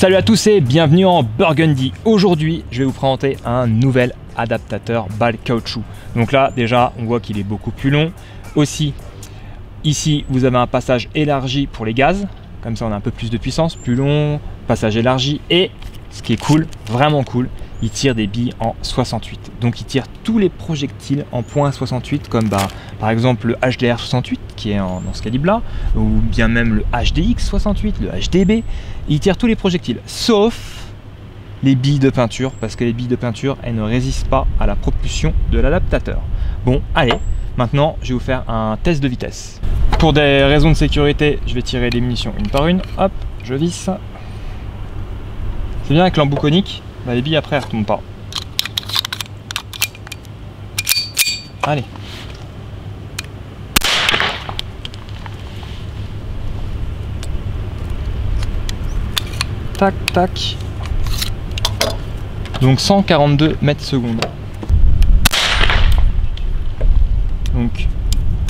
Salut à tous et bienvenue en Burgundy. Aujourd'hui, je vais vous présenter un nouvel adaptateur balle caoutchouc. Donc là, déjà, on voit qu'il est beaucoup plus long. Aussi, ici, vous avez un passage élargi pour les gaz. Comme ça, on a un peu plus de puissance, plus long, passage élargi. Et ce qui est cool, vraiment cool, il tire des billes en 68. Donc il tire tous les projectiles en .68 comme par exemple le HDR 68 qui est dans ce calibre-là, ou bien même le HDX 68, le HDB. Il tire tous les projectiles, sauf les billes de peinture, parce que les billes de peinture, elles ne résistent pas à la propulsion de l'adaptateur. Bon, allez, maintenant je vais vous faire un test de vitesse. Pour des raisons de sécurité, je vais tirer les munitions une par une. Hop, je visse. C'est bien avec l'embout conique. Les billes après elles retombent pas. Allez. Tac tac. Donc 142 mètres secondes. Donc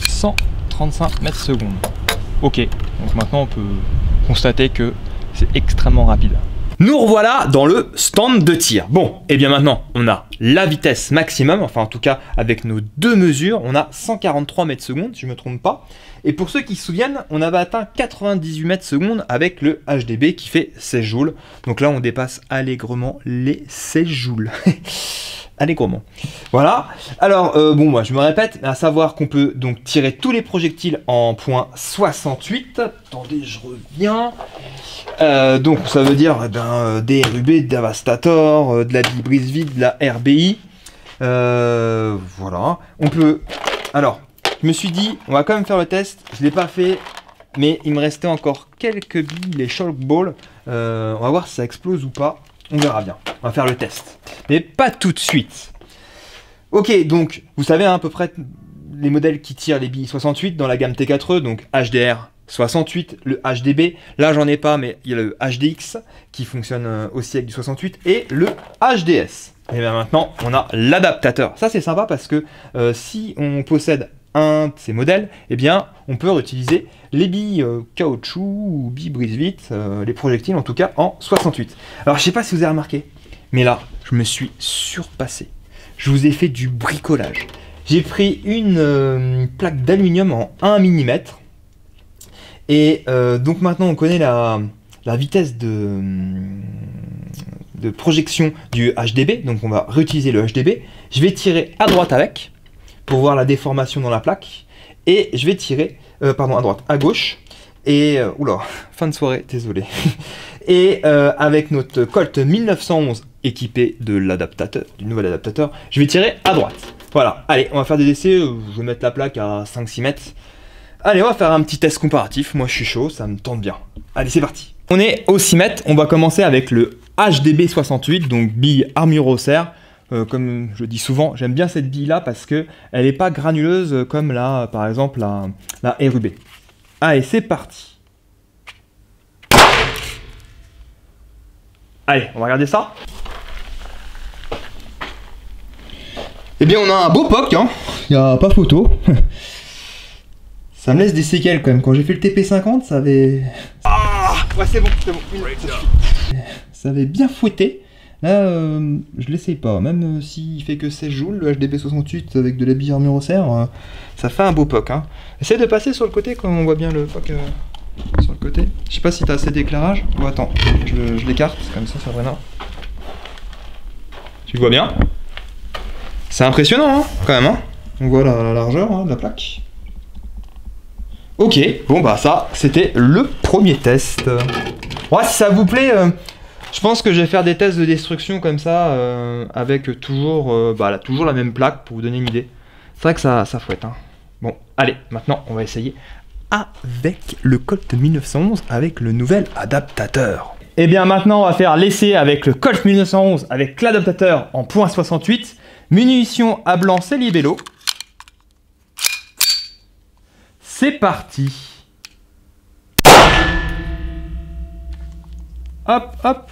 135 mètres secondes. Ok. Donc maintenant on peut constater que c'est extrêmement rapide. Nous revoilà dans le stand de tir. Bon, et bien maintenant, on a la vitesse maximum, enfin en tout cas avec nos deux mesures, on a 143 mètres secondes, si je ne me trompe pas. Et pour ceux qui se souviennent, on avait atteint 98 mètres secondes avec le HDB qui fait 16 joules. Donc là, on dépasse allègrement les 16 joules. Allègrement. Voilà. Alors, bon, moi, je me répète, à savoir qu'on peut donc tirer tous les projectiles en .68. Attendez, je reviens. Donc, ça veut dire des RUB, des Devastator, de la Brise-Vide, de la RBI. Voilà. On peut... Alors, je me suis dit, on va quand même faire le test. Je ne l'ai pas fait, mais il me restait encore quelques billes, les Shulk Ball. On va voir si ça explose ou pas. On verra bien. On va faire le test. Mais pas tout de suite. Ok, donc, vous savez à peu près les modèles qui tirent les billes 68 dans la gamme T4E, donc HDR 68, le HDB. Là, j'en ai pas, mais il y a le HDX qui fonctionne aussi avec du 68 et le HDS. Et bien maintenant, on a l'adaptateur. Ça, c'est sympa parce que si on possède un de ces modèles, eh bien, on peut réutiliser les billes caoutchouc ou billes brise-vide, les projectiles en tout cas en 68. Alors, je sais pas si vous avez remarqué, mais là, je me suis surpassé. Je vous ai fait du bricolage. J'ai pris une plaque d'aluminium en 1 mm. Et donc maintenant, on connaît la vitesse de projection du HDB. Donc on va réutiliser le HDB. Je vais tirer à droite avec, pour voir la déformation dans la plaque. Et je vais tirer, pardon, à droite, à gauche. Et, oula, fin de soirée, désolé. Et avec notre Colt 1911 équipé de l'adaptateur, du nouvel adaptateur, je vais tirer à droite. Voilà, allez, on va faire des essais, je vais mettre la plaque à 5-6 mètres. Allez, on va faire un petit test comparatif, moi je suis chaud, ça me tente bien. Allez, c'est parti. On est au 6 mètres, on va commencer avec le HDB 68, donc bille armure ossaire. Comme je dis souvent, j'aime bien cette bille là parce que elle n'est pas granuleuse comme là, par exemple la RUB. Allez, c'est parti. Allez, on va regarder ça. Eh bien, on a un beau POC, hein. Il n'y a pas photo. Ça me laisse des séquelles quand même. Quand j'ai fait le TP50, ça avait... Ah ouais, c'est bon, c'est bon. Ça avait bien fouetté. Là, je l'essaye pas. Même s'il fait que 16 joules, le HDB 68 avec de la bille armure ossaire, ça fait un beau POC, hein. Essaye de passer sur le côté quand on voit bien le POC sur le côté. Je sais pas si t'as assez d'éclairage. Oh, attends, je l'écarte, comme ça, Sabrina. Tu le vois bien? C'est impressionnant, hein, quand même, hein. On voit la largeur de la plaque. Ok, bon bah ça, c'était le premier test. Ouais, si ça vous plaît, je pense que je vais faire des tests de destruction comme ça, avec toujours la même plaque pour vous donner une idée. C'est vrai que ça fouette, hein. Bon, allez, maintenant on va essayer avec le Colt 1911 avec le nouvel adaptateur. Et bien maintenant on va faire l'essai avec le Colt 1911 avec l'adaptateur en .68. Munitions à blanc, c'est libello. C'est parti. Hop, hop.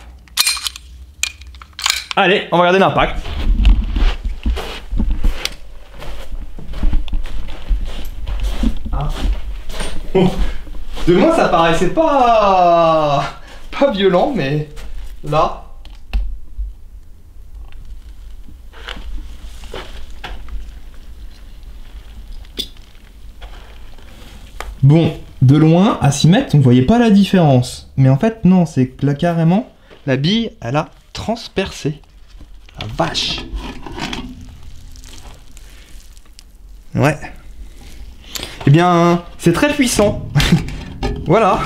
Allez, on va regarder l'impact. Ah. De moi, ça paraissait pas violent, mais là. Bon, de loin, à 6 mètres, on voyait pas la différence. Mais en fait, non, c'est que là, carrément, la bille, elle a transpercé. La vache. Ouais. Eh bien, c'est très puissant. Voilà.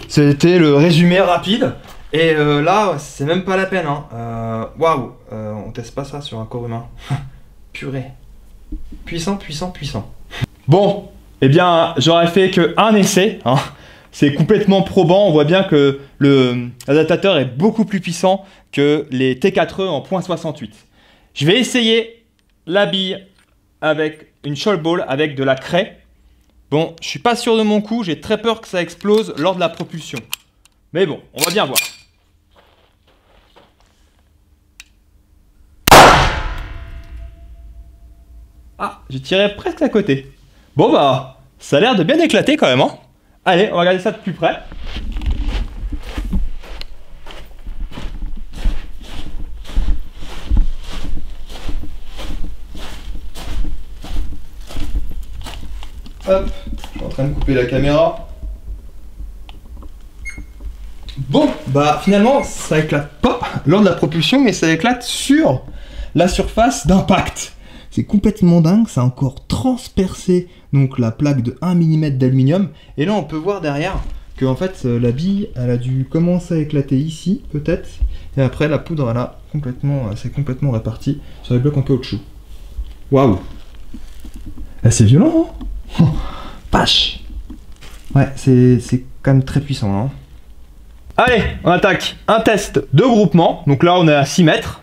C'était le résumé rapide. Et là, c'est même pas la peine. Waouh. On teste pas ça sur un corps humain. Purée. Puissant, puissant, puissant. Bon. Eh bien, j'aurais fait qu'un essai. C'est complètement probant. On voit bien que l'adaptateur est beaucoup plus puissant que les T4E en .68. Je vais essayer la bille avec une shoal ball avec de la craie. Bon, je suis pas sûr de mon coup. J'ai très peur que ça explose lors de la propulsion. Mais bon, on va bien voir. Ah, j'ai tiré presque à côté. Bon bah, ça a l'air de bien éclater quand même. Allez, on va regarder ça de plus près. Hop, je suis en train de couper la caméra. Bon, bah finalement, ça éclate pas lors de la propulsion, mais ça éclate sur la surface d'impact. C'est complètement dingue, ça a encore transpercé donc la plaque de 1 mm d'aluminium. Et là, on peut voir derrière que en fait, la bille, elle a dû commencer à éclater ici, peut-être. Et après, la poudre, elle a complètement, c'est complètement répartie sur les blocs en caoutchouc. Waouh! C'est violent, hein? Vache! Ouais, c'est quand même très puissant, hein. Allez, on attaque un test de groupement. Donc là, on est à 6 mètres.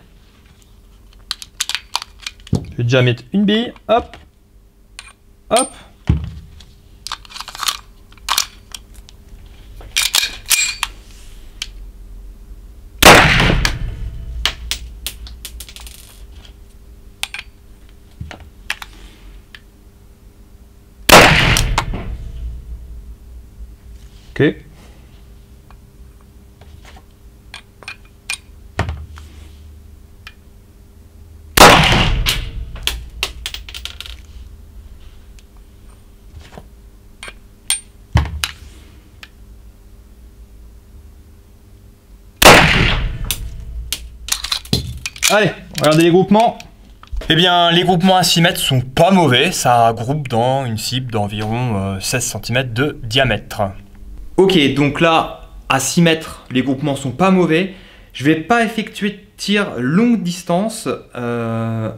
Je vais déjà mettre une bille. Hop. Hop. Ok. Allez, regardez les groupements. Eh bien, les groupements à 6 mètres sont pas mauvais. Ça groupe dans une cible d'environ 16 cm de diamètre. Ok, donc là, à 6 mètres, les groupements sont pas mauvais. Je vais pas effectuer de tir longue distance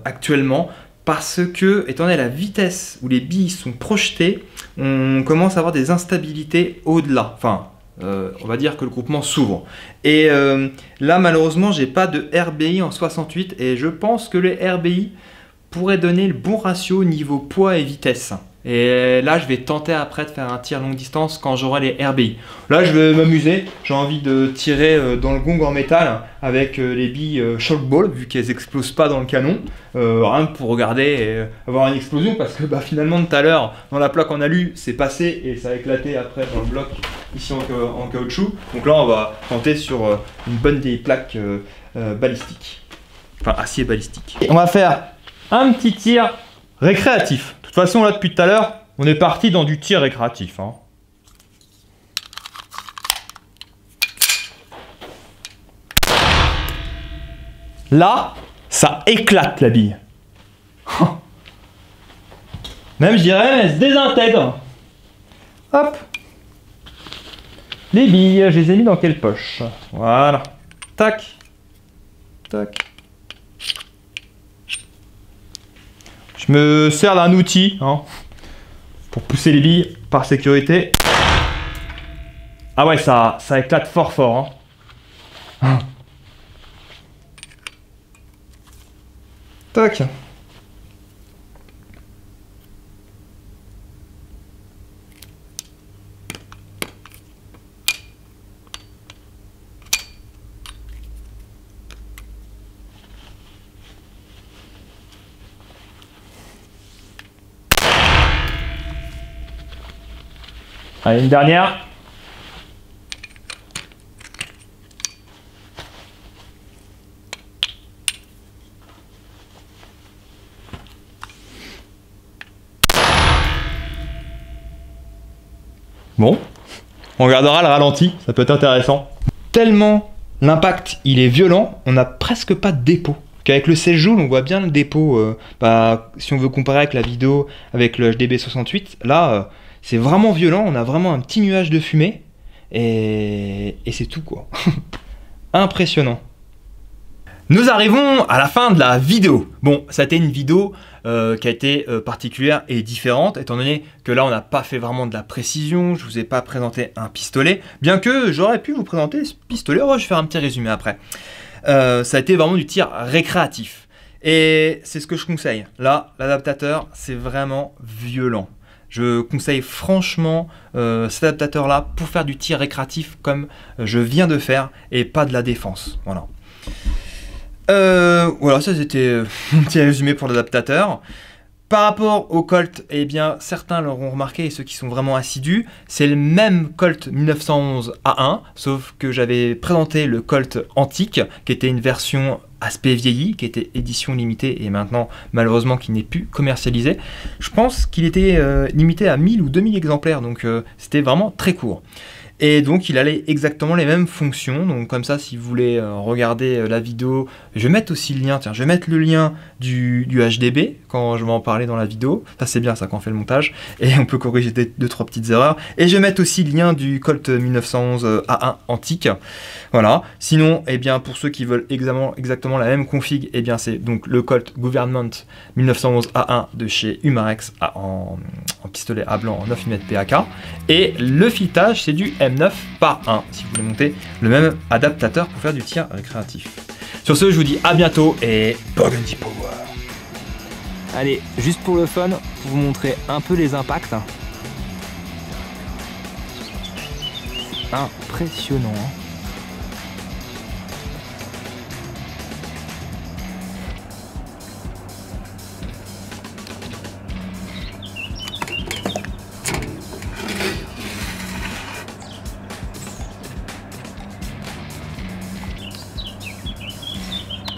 actuellement parce que, étant donné la vitesse où les billes sont projetées, on commence à avoir des instabilités au-delà. Enfin, on va dire que le groupement s'ouvre. Et là, malheureusement, j'ai pas de RBI en 68 et je pense que les RBI pourraient donner le bon ratio niveau poids et vitesse. Et là, je vais tenter après de faire un tir longue distance quand j'aurai les RBI. Là, je vais m'amuser. J'ai envie de tirer dans le gong en métal avec les billes shock ball, vu qu'elles explosent pas dans le canon. Rien que pour regarder et avoir une explosion, parce que bah, finalement, tout à l'heure, dans la plaque en alu, c'est passé et ça a éclaté après dans le bloc ici en caoutchouc. Donc là, on va tenter sur une bonne vieille plaque balistique. Enfin, acier balistique. Et on va faire un petit tir récréatif. De toute façon, là, depuis tout à l'heure, on est parti dans du tir récréatif. Là, ça éclate la bille. Même, je dirais, elle se désintègre. Hop. Les billes, je les ai mis dans quelle poche? Voilà. Tac. Tac. Je me sers d'un outil pour pousser les billes par sécurité. Ah ouais, ça éclate fort fort. Tac. Allez, une dernière. Bon, on regardera le ralenti, ça peut être intéressant. Tellement l'impact il est violent, on n'a presque pas de dépôt. Qu'avec le 16 joules, on voit bien le dépôt. Si on veut comparer avec la vidéo avec le HDB68, là, c'est vraiment violent. On a vraiment un petit nuage de fumée. Et c'est tout, quoi. Impressionnant. Nous arrivons à la fin de la vidéo. Bon, ça a été une vidéo qui a été particulière et différente, étant donné que là, on n'a pas fait vraiment de la précision. Je ne vous ai pas présenté un pistolet, bien que j'aurais pu vous présenter ce pistolet. Oh, je vais faire un petit résumé après. Ça a été vraiment du tir récréatif. Et c'est ce que je conseille. Là, l'adaptateur, c'est vraiment violent. Je conseille franchement cet adaptateur-là pour faire du tir récréatif comme je viens de faire et pas de la défense. Voilà. Voilà, ça c'était mon petit résumé pour l'adaptateur. Par rapport au Colt, eh bien, certains l'auront remarqué, et ceux qui sont vraiment assidus, c'est le même Colt 1911 A1, sauf que j'avais présenté le Colt Antique, qui était une version aspect vieilli, qui était édition limitée, et maintenant, malheureusement, qui n'est plus commercialisé. Je pense qu'il était limité à 1000 ou 2000 exemplaires, donc c'était vraiment très court. Et donc il allait exactement les mêmes fonctions, donc comme ça si vous voulez regarder la vidéo, je vais mettre aussi le lien, tiens je vais mettre le lien du HDB quand je vais en parler dans la vidéo, ça c'est bien ça quand on fait le montage, et on peut corriger 2-3 petites erreurs, et je vais mettre aussi le lien du Colt 1911 A1 antique, voilà. Sinon, eh bien pour ceux qui veulent exactement la même config, eh bien c'est donc le Colt Government 1911 A1 de chez Umarex en pistolet à blanc en 9 mm PAK, et le filetage c'est du M9 par 1 si vous voulez monter le même adaptateur pour faire du tir récréatif. Sur ce, je vous dis à bientôt et Burgundy Power. Allez, juste pour le fun, pour vous montrer un peu les impacts. Impressionnant, hein.